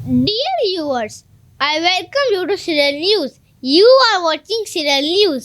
Dear viewers, I welcome you to Serial News. You are watching Serial News.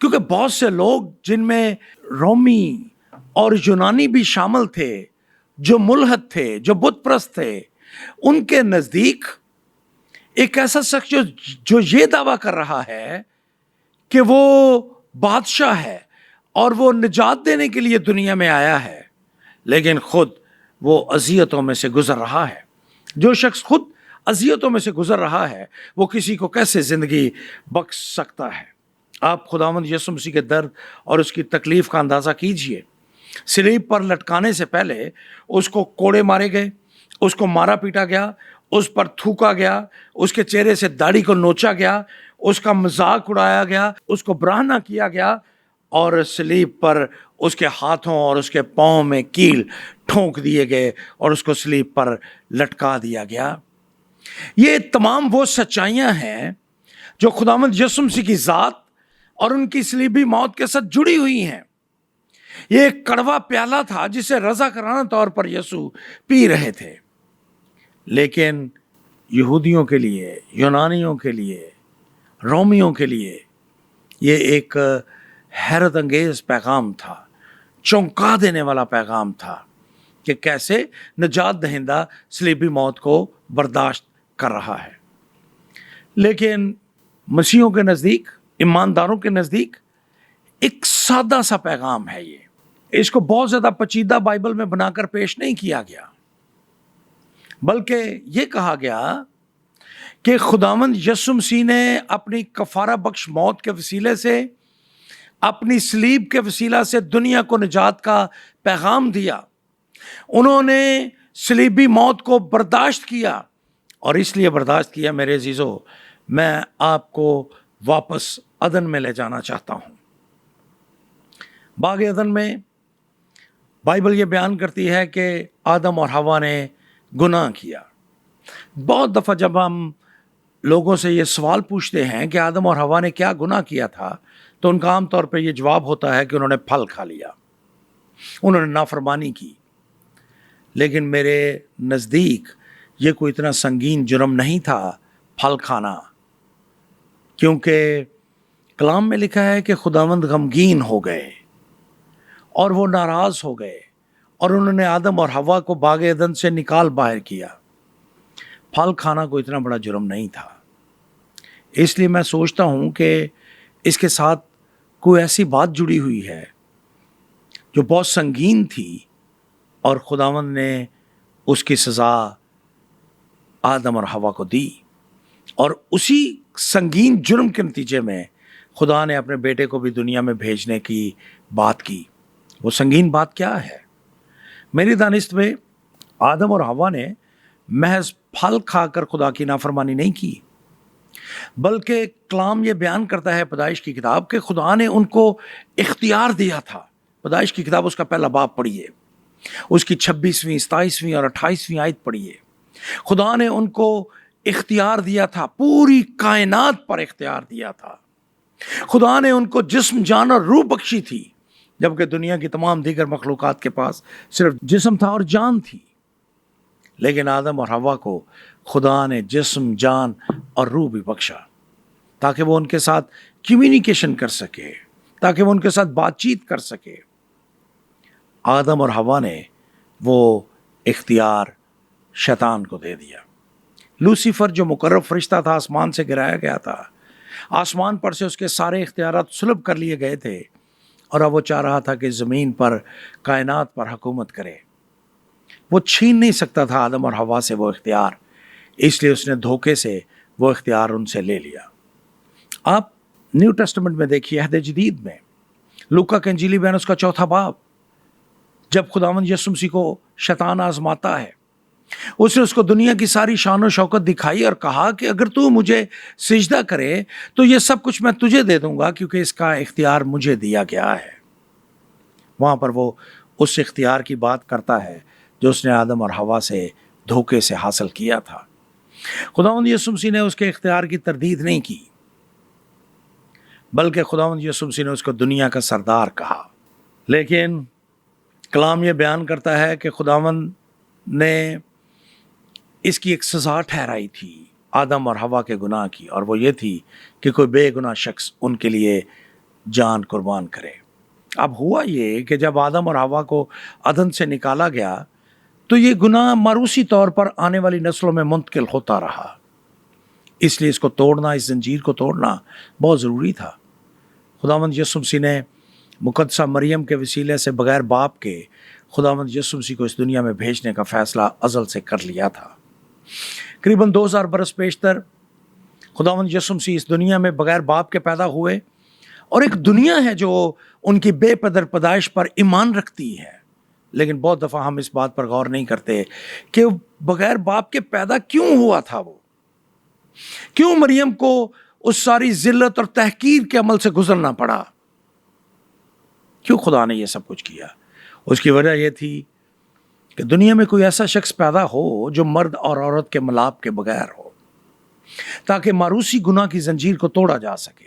کیونکہ بہت سے لوگ جن میں رومی اور یونانی بھی شامل تھے، جو ملحد تھے، جو بت پرست تھے، ان کے نزدیک ایک ایسا شخص جو یہ دعویٰ کر رہا ہے کہ وہ بادشاہ ہے اور وہ نجات دینے کے لیے دنیا میں آیا ہے، لیکن خود وہ اذیتوں میں سے گزر رہا ہے. جو شخص خود اذیتوں میں سے گزر رہا ہے وہ کسی کو کیسے زندگی بخش سکتا ہے؟ آپ خداوند یسوع مسیح کے درد اور اس کی تکلیف کا اندازہ کیجئے. صلیب پر لٹکانے سے پہلے اس کو کوڑے مارے گئے، اس کو مارا پیٹا گیا، اس پر تھوکا گیا، اس کے چہرے سے داڑھی کو نوچا گیا، اس کا مذاق اڑایا گیا، اس کو برہنہ کیا گیا، اور صلیب پر اس کے ہاتھوں اور اس کے پاؤں میں کیل ٹھونک دیے گئے اور اس کو صلیب پر لٹکا دیا گیا. یہ تمام وہ سچائیاں ہیں جو خداوند یسوع مسیح کی ذات اور ان کی صلیبی موت کے ساتھ جڑی ہوئی ہیں. یہ ایک کڑوا پیالہ تھا جسے رضاکارانہ طور پر یسوع پی رہے تھے، لیکن یہودیوں کے لیے، یونانیوں کے لیے، رومیوں کے لیے یہ ایک حیرت انگیز پیغام تھا، چونکا دینے والا پیغام تھا کہ کیسے نجات دہندہ صلیبی موت کو برداشت کر رہا ہے. لیکن مسیحیوں کے نزدیک، ایمانداروں کے نزدیک ایک سادہ سا پیغام ہے. اس کو بہت زیادہ پیچیدہ بائبل میں بنا کر پیش نہیں کیا گیا، بلکہ یہ کہا گیا کہ خداوند یسوع مسیح نے اپنی کفارہ بخش موت کے وسیلے سے، اپنی صلیب کے وسیلہ سے دنیا کو نجات کا پیغام دیا. انہوں نے صلیبی موت کو برداشت کیا، اور اس لیے برداشت کیا میرے عزیزو، میں آپ کو واپس عدن میں لے جانا چاہتا ہوں. باغ عدن میں بائبل یہ بیان کرتی ہے کہ آدم اور حوا نے گناہ کیا. بہت دفعہ جب ہم لوگوں سے یہ سوال پوچھتے ہیں کہ آدم اور حوا نے کیا گناہ کیا تھا، تو ان کا عام طور پہ یہ جواب ہوتا ہے کہ انہوں نے پھل کھا لیا، انہوں نے نافرمانی کی. لیکن میرے نزدیک یہ کوئی اتنا سنگین جرم نہیں تھا پھل کھانا، کیونکہ کلام میں لکھا ہے کہ خداوند غمگین ہو گئے اور وہ ناراض ہو گئے، اور انہوں نے آدم اور حوا کو باغ عدن سے نکال باہر کیا. پھل کھانا کوئی اتنا بڑا جرم نہیں تھا. اس لیے میں سوچتا ہوں کہ اس کے ساتھ کوئی ایسی بات جڑی ہوئی ہے جو بہت سنگین تھی، اور خداوند نے اس کی سزا آدم اور حوا کو دی. اور اسی سنگین جرم کے نتیجے میں خدا نے اپنے بیٹے کو بھی دنیا میں بھیجنے کی بات کی. وہ سنگین بات کیا ہے؟ میری دانست میں آدم اور حوا نے محض پھل کھا کر خدا کی نافرمانی نہیں کی، بلکہ کلام یہ بیان کرتا ہے پیدائش کی کتاب کہ خدا نے ان کو اختیار دیا تھا. پیدائش کی کتاب اس کا پہلا باب پڑھیے، اس کی 26ویں، 27ویں اور 28ویں آیت پڑھیے. خدا نے ان کو اختیار دیا تھا، پوری کائنات پر اختیار دیا تھا. خدا نے ان کو جسم، جان اور روح بخشی تھی، جبکہ دنیا کی تمام دیگر مخلوقات کے پاس صرف جسم تھا اور جان تھی. لیکن آدم اور حوا کو خدا نے جسم، جان اور روح بھی بخشا تاکہ وہ ان کے ساتھ کمیونیکیشن کر سکے، تاکہ وہ ان کے ساتھ بات چیت کر سکے. آدم اور حوا نے وہ اختیار شیطان کو دے دیا. لوسیفر جو مقرب فرشتہ تھا، آسمان سے گرایا گیا تھا، آسمان پر سے اس کے سارے اختیارات سلب کر لیے گئے تھے، اور اب وہ چاہ رہا تھا کہ زمین پر، کائنات پر حکومت کرے. وہ چھین نہیں سکتا تھا آدم اور حوا سے وہ اختیار، اس لیے اس نے دھوکے سے وہ اختیار ان سے لے لیا. آپ نیو ٹیسٹمنٹ میں دیکھیے، عہد جدید میں لوکا کی انجیلی بیان اس کا 4 باب، جب خداوند یسوع مسیح کو شیطان آزماتا ہے، اس نے اس کو دنیا کی ساری شان و شوکت دکھائی اور کہا کہ اگر تو مجھے سجدہ کرے تو یہ سب کچھ میں تجھے دے دوں گا، کیونکہ اس کا اختیار مجھے دیا گیا ہے. وہاں پر وہ اس اختیار کی بات کرتا ہے جو اس نے آدم اور حوا سے دھوکے سے حاصل کیا تھا. خداوند یسوع مسیح نے اس کے اختیار کی تردید نہیں کی، بلکہ خداوند یسوع مسیح نے اس کو دنیا کا سردار کہا. لیکن کلام یہ بیان کرتا ہے کہ خداوند نے اس کی ایک سزا ٹھہرائی تھی آدم اور حوا کے گناہ کی، اور وہ یہ تھی کہ کوئی بے گناہ شخص ان کے لیے جان قربان کرے۔ اب ہوا یہ کہ جب آدم اور حوا کو عدن سے نکالا گیا تو یہ گناہ موروثی طور پر آنے والی نسلوں میں منتقل ہوتا رہا، اس لیے اس کو توڑنا، اس زنجیر کو توڑنا بہت ضروری تھا۔ خداوند یسوع مسیح نے مقدسہ مریم کے وسیلے سے بغیر باپ کے خداوند یسوع مسیح کو اس دنیا میں بھیجنے کا فیصلہ ازل سے کر لیا تھا۔ قریباً 2000 برس پیشتر خداوند یسوع مسیح اس دنیا میں بغیر باپ کے پیدا ہوئے، اور ایک دنیا ہے جو ان کی بے پدر پیدائش پر ایمان رکھتی ہے، لیکن بہت دفعہ ہم اس بات پر غور نہیں کرتے کہ بغیر باپ کے پیدا کیوں ہوا تھا، وہ کیوں مریم کو اس ساری ذلت اور تحقیر کے عمل سے گزرنا پڑا، کیوں خدا نے یہ سب کچھ کیا۔ اس کی وجہ یہ تھی کہ دنیا میں کوئی ایسا شخص پیدا ہو جو مرد اور عورت کے ملاپ کے بغیر ہو، تاکہ موروثی گناہ کی زنجیر کو توڑا جا سکے،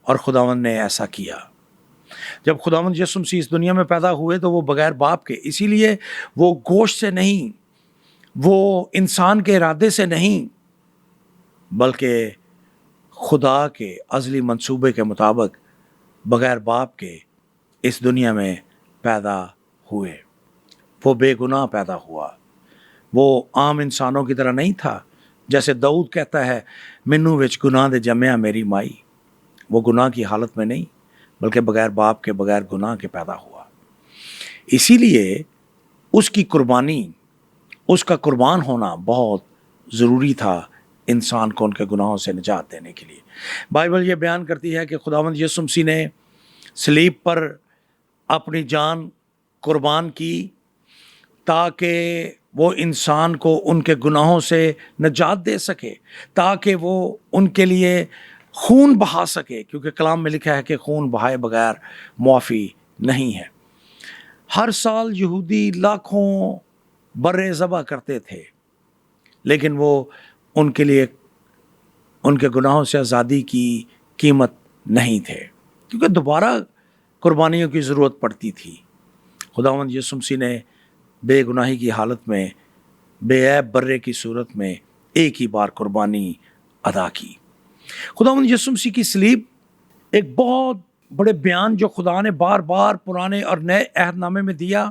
اور خداوند نے ایسا کیا۔ جب خداوند یسوع مسیح اس دنیا میں پیدا ہوئے تو وہ بغیر باپ کے، اسی لیے وہ گوشت سے نہیں، وہ انسان کے ارادے سے نہیں، بلکہ خدا کے ازلی منصوبے کے مطابق بغیر باپ کے اس دنیا میں پیدا ہوئے۔ وہ بے گناہ پیدا ہوا، وہ عام انسانوں کی طرح نہیں تھا، جیسے داؤد کہتا ہے مینوں وچ گناہ دے جمیا میری مائی۔ وہ گناہ کی حالت میں نہیں، بلکہ بغیر باپ کے، بغیر گناہ کے پیدا ہوا۔ اسی لیے اس کی قربانی، اس کا قربان ہونا بہت ضروری تھا انسان کو ان کے گناہوں سے نجات دینے کے لیے۔ بائبل یہ بیان کرتی ہے کہ خداوند یسوع مسیح نے صلیب پر اپنی جان قربان کی تاکہ وہ انسان کو ان کے گناہوں سے نجات دے سکے، تاکہ وہ ان کے لیے خون بہا سکے، کیونکہ کلام میں لکھا ہے کہ خون بہائے بغیر معافی نہیں ہے۔ ہر سال یہودی لاکھوں برے ذبح کرتے تھے، لیکن وہ ان کے لیے ان کے گناہوں سے آزادی کی قیمت نہیں تھے، کیونکہ دوبارہ قربانیوں کی ضرورت پڑتی تھی۔ خداوند یسوع مسیح نے بے گناہی کی حالت میں، بے عیب برے کی صورت میں ایک ہی بار قربانی ادا کی۔ خداوند یسوع مسیح کی صلیب ایک بہت بڑے بیان جو خدا نے بار بار پرانے اور نئے عہد نامے میں دیا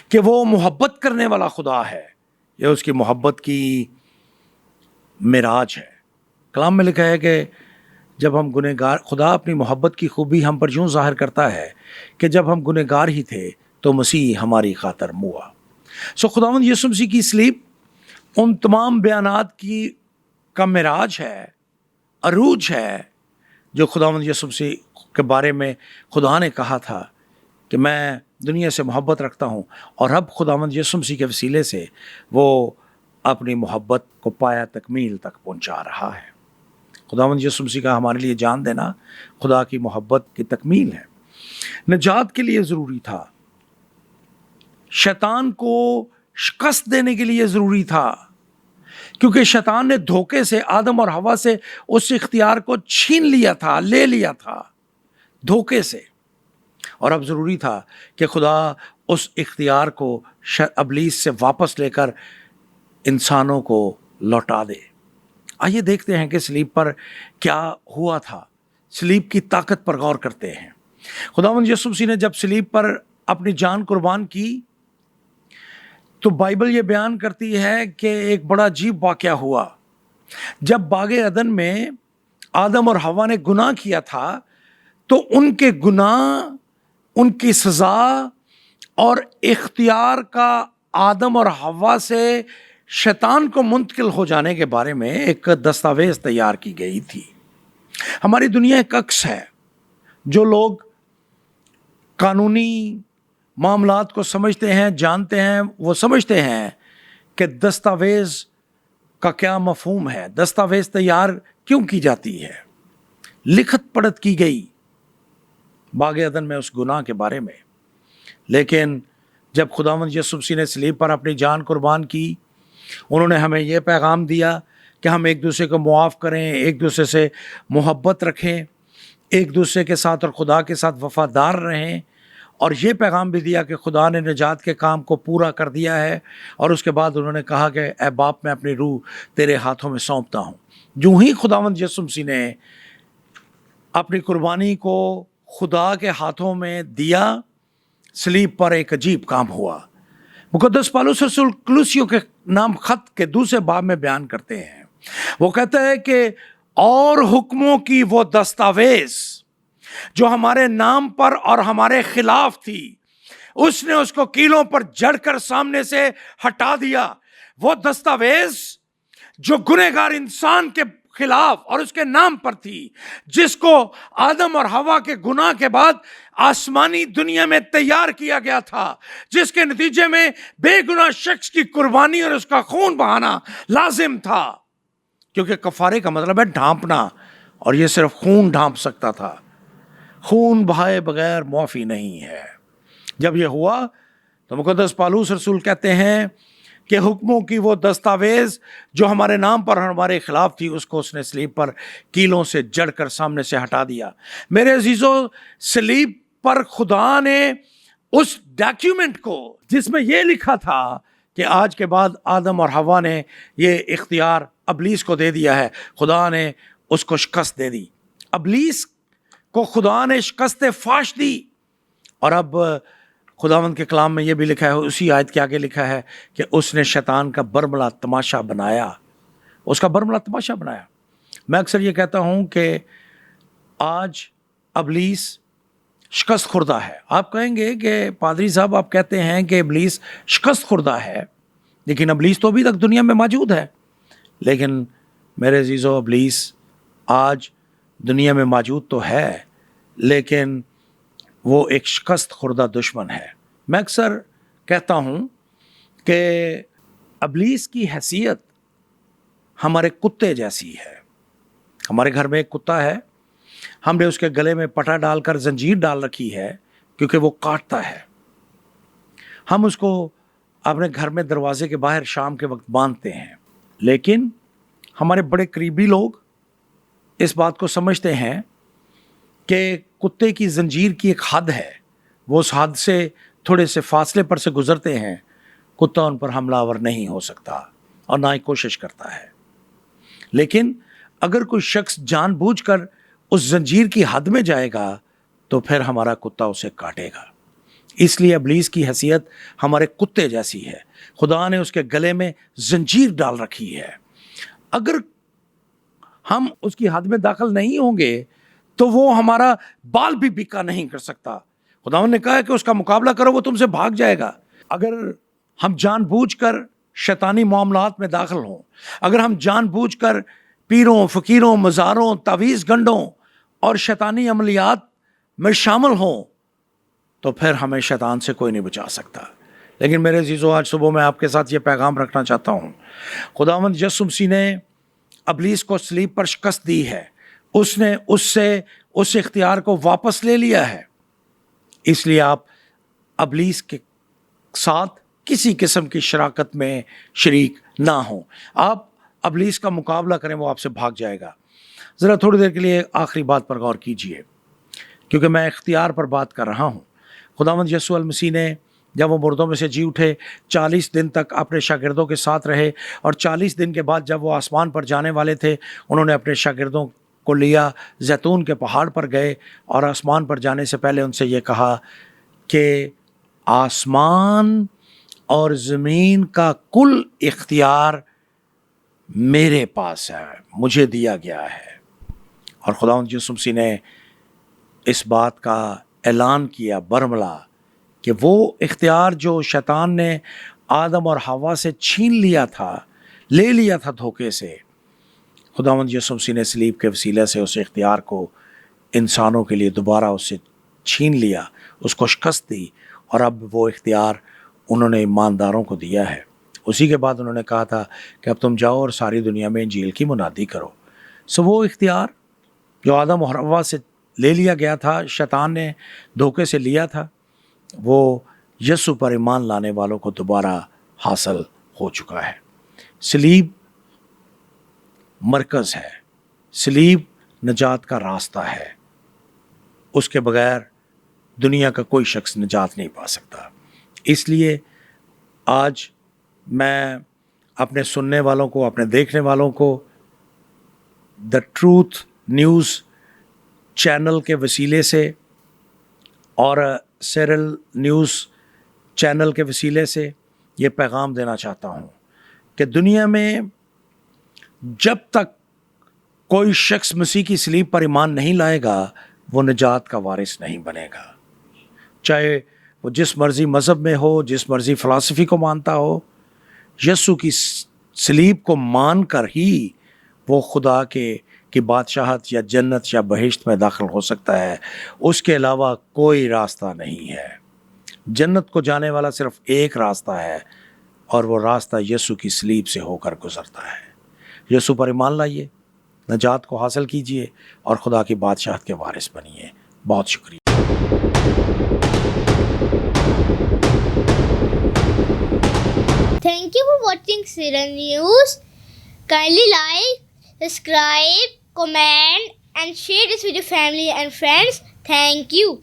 کہ وہ محبت کرنے والا خدا ہے، یہ اس کی محبت کی معراج ہے۔ کلام میں لکھا ہے کہ جب ہم گنہگار، خدا اپنی محبت کی خوبی ہم پر یوں ظاہر کرتا ہے کہ جب ہم گنہگار ہی تھے تو مسیح ہماری خاطر ہوا۔ خداوند یسوع مسیح کی صلیب ان تمام بیانات کی کا معراج ہے، عروج ہے، جو خداوند یسوع مسیح کے بارے میں خدا نے کہا تھا کہ میں دنیا سے محبت رکھتا ہوں، اور اب خداوند یسوع مسیح کے وسیلے سے وہ اپنی محبت کو پایا تکمیل تک پہنچا رہا ہے۔ خداوند یسوع مسیح کا ہمارے لیے جان دینا خدا کی محبت کی تکمیل ہے۔ نجات کے لیے ضروری تھا، شیطان کو شکست دینے کے لیے ضروری تھا، کیونکہ شیطان نے دھوکے سے آدم اور حوا سے اس اختیار کو چھین لیا تھا، لے لیا تھا دھوکے سے، اور اب ضروری تھا کہ خدا اس اختیار کو ابلیس سے واپس لے کر انسانوں کو لوٹا دے۔ آئیے دیکھتے ہیں کہ صلیب پر کیا ہوا تھا، صلیب کی طاقت پر غور کرتے ہیں۔ خداوند یسوع مسیح نے جب صلیب پر اپنی جان قربان کی تو بائبل یہ بیان کرتی ہے کہ ایک بڑا عجیب واقعہ ہوا۔ جب باغ عدن میں آدم اور حوا نے گناہ کیا تھا تو ان کے گناہ، ان کی سزا اور اختیار کا آدم اور حوا سے شیطان کو منتقل ہو جانے کے بارے میں ایک دستاویز تیار کی گئی تھی۔ ہماری دنیا ایک عکس ہے۔ جو لوگ قانونی معاملات کو سمجھتے ہیں، جانتے ہیں، وہ سمجھتے ہیں کہ دستاویز کا کیا مفہوم ہے، دستاویز تیار کیوں کی جاتی ہے۔ لکھت پڑھت کی گئی باغ عدن میں اس گناہ کے بارے میں، لیکن جب خداوند یسوع مسیح نے صلیب پر اپنی جان قربان کی، انہوں نے ہمیں یہ پیغام دیا کہ ہم ایک دوسرے کو معاف کریں، ایک دوسرے سے محبت رکھیں، ایک دوسرے کے ساتھ اور خدا کے ساتھ وفادار رہیں، اور یہ پیغام بھی دیا کہ خدا نے نجات کے کام کو پورا کر دیا ہے، اور اس کے بعد انہوں نے کہا کہ اے باپ میں اپنی روح تیرے ہاتھوں میں سونپتا ہوں۔ جو ہی خداوند یسوع مسیح نے اپنی قربانی کو خدا کے ہاتھوں میں دیا، صلیب پر ایک عجیب کام ہوا۔ مقدس پالوس رسول کلوسیوں کے نام خط کے دوسرے باب میں بیان کرتے ہیں، وہ کہتا ہے کہ اور حکموں کی وہ دستاویز جو ہمارے نام پر اور ہمارے خلاف تھی، اس نے اس کو کیلوں پر جڑ کر سامنے سے ہٹا دیا۔ وہ دستاویز جو گنہگار انسان کے خلاف اور اس کے نام پر تھی، جس کو آدم اور حوا کے گناہ کے بعد آسمانی دنیا میں تیار کیا گیا تھا، جس کے نتیجے میں بے گناہ شخص کی قربانی اور اس کا خون بہانا لازم تھا، کیونکہ کفارے کا مطلب ہے ڈھانپنا، اور یہ صرف خون ڈھانپ سکتا تھا، خون بہائے بغیر معافی نہیں ہے۔ جب یہ ہوا تو مقدس پالوس رسول کہتے ہیں کہ حکموں کی وہ دستاویز جو ہمارے نام پر اور ہمارے خلاف تھی، اس کو اس نے صلیب پر کیلوں سے جڑ کر سامنے سے ہٹا دیا۔ میرے عزیزو، صلیب پر خدا نے اس ڈاکیومنٹ کو جس میں یہ لکھا تھا کہ آج کے بعد آدم اور حوا نے یہ اختیار ابلیس کو دے دیا ہے، خدا نے اس کو شکست دے دی۔ ابلیس کو خدا نے شکست فاش دی، اور اب خداوند کے کلام میں یہ بھی لکھا ہے، اسی آیت کے آگے لکھا ہے کہ اس نے شیطان کا برملا تماشا بنایا، اس کا برملا تماشا بنایا۔ میں اکثر یہ کہتا ہوں کہ آج ابلیس شکست خوردہ ہے۔ آپ کہیں گے کہ پادری صاحب آپ کہتے ہیں کہ ابلیس شکست خوردہ ہے، لیکن ابلیس تو ابھی تک دنیا میں موجود ہے۔ لیکن میرے عزیزو، ابلیس آج دنیا میں موجود تو ہے، لیکن وہ ایک شکست خوردہ دشمن ہے۔ میں اکثر کہتا ہوں کہ ابلیس کی حیثیت ہمارے کتے جیسی ہے۔ ہمارے گھر میں ایک کتا ہے، ہم نے اس کے گلے میں پٹا ڈال کر زنجیر ڈال رکھی ہے کیونکہ وہ کاٹتا ہے۔ ہم اس کو اپنے گھر میں دروازے کے باہر شام کے وقت باندھتے ہیں، لیکن ہمارے بڑے قریبی لوگ اس بات کو سمجھتے ہیں کہ کتے کی زنجیر کی ایک حد ہے، وہ اس حد سے تھوڑے سے فاصلے پر سے گزرتے ہیں، کتا ان پر حملہ آور نہیں ہو سکتا اور نہ ہی کوشش کرتا ہے۔ لیکن اگر کوئی شخص جان بوجھ کر اس زنجیر کی حد میں جائے گا تو پھر ہمارا کتا اسے کاٹے گا۔ اس لیے ابلیس کی حیثیت ہمارے کتے جیسی ہے، خدا نے اس کے گلے میں زنجیر ڈال رکھی ہے۔ اگر ہم اس کی حد میں داخل نہیں ہوں گے تو وہ ہمارا بال بھی بکا نہیں کر سکتا۔ خداوند نے کہا ہے کہ اس کا مقابلہ کرو، وہ تم سے بھاگ جائے گا۔ اگر ہم جان بوجھ کر شیطانی معاملات میں داخل ہوں، اگر ہم جان بوجھ کر پیروں، فقیروں، مزاروں، تعویذ گنڈوں اور شیطانی عملیات میں شامل ہوں، تو پھر ہمیں شیطان سے کوئی نہیں بچا سکتا۔ لیکن میرے عزیزو، آج صبح میں آپ کے ساتھ یہ پیغام رکھنا چاہتا ہوں، خداوند یسوع مسیح نے ابلیس کو صلیب پر شکست دی ہے، اس نے اس سے اس اختیار کو واپس لے لیا ہے۔ اس لیے آپ ابلیس کے ساتھ کسی قسم کی شراکت میں شریک نہ ہوں۔ آپ ابلیس کا مقابلہ کریں، وہ آپ سے بھاگ جائے گا۔ ذرا تھوڑی دیر کے لیے آخری بات پر غور کیجئے، کیونکہ میں اختیار پر بات کر رہا ہوں۔ خداوند یسوع المسیح نے جب وہ مردوں میں سے جی اٹھے، 40 دن تک اپنے شاگردوں کے ساتھ رہے، اور 40 دن کے بعد جب وہ آسمان پر جانے والے تھے، انہوں نے اپنے شاگردوں کو لیا، زیتون کے پہاڑ پر گئے، اور آسمان پر جانے سے پہلے ان سے یہ کہا کہ آسمان اور زمین کا کل اختیار میرے پاس ہے، مجھے دیا گیا ہے۔ اور خداوند یسوع مسیح نے اس بات کا اعلان کیا برملا کہ وہ اختیار جو شیطان نے آدم اور حوا سے چھین لیا تھا، لے لیا تھا دھوکے سے، خداوند یسوع مسیح نے صلیب کے وسیلے سے اس اختیار کو انسانوں کے لیے دوبارہ اس سے چھین لیا، اس کو شکست دی، اور اب وہ اختیار انہوں نے ایمانداروں کو دیا ہے۔ اسی کے بعد انہوں نے کہا تھا کہ اب تم جاؤ اور ساری دنیا میں انجیل کی منادی کرو۔ وہ اختیار جو آدم اور حوا سے لے لیا گیا تھا، شیطان نے دھوکے سے لیا تھا، وہ یسوع پر ایمان لانے والوں کو دوبارہ حاصل ہو چکا ہے۔ صلیب مرکز ہے، صلیب نجات کا راستہ ہے، اس کے بغیر دنیا کا کوئی شخص نجات نہیں پا سکتا۔ اس لیے آج میں اپنے سننے والوں کو، اپنے دیکھنے والوں کو دا ٹروتھ نیوز چینل کے وسیلے سے اور سیرل نیوز چینل کے وسیلے سے یہ پیغام دینا چاہتا ہوں کہ دنیا میں جب تک کوئی شخص مسیح کی صلیب پر ایمان نہیں لائے گا وہ نجات کا وارث نہیں بنے گا. چاہے وہ جس مرضی مذہب میں ہو, جس مرضی فلسفی کو مانتا ہو, یسوع کی صلیب کو مان کر ہی وہ خدا کی بادشاہت یا جنت یا بہشت میں داخل ہو سکتا ہے. اس کے علاوہ کوئی راستہ نہیں ہے. جنت کو جانے والا صرف ایک راستہ ہے اور وہ راستہ یسوع کی صلیب سے ہو کر گزرتا ہے. یسوع پر ایمان لائیے, نجات کو حاصل کیجیے اور خدا کی بادشاہت کے وارث بنیے. بہت شکریہ. Thank you for watching Serial News. Kindly like, subscribe, comment and share this with your family and friends. Thank you.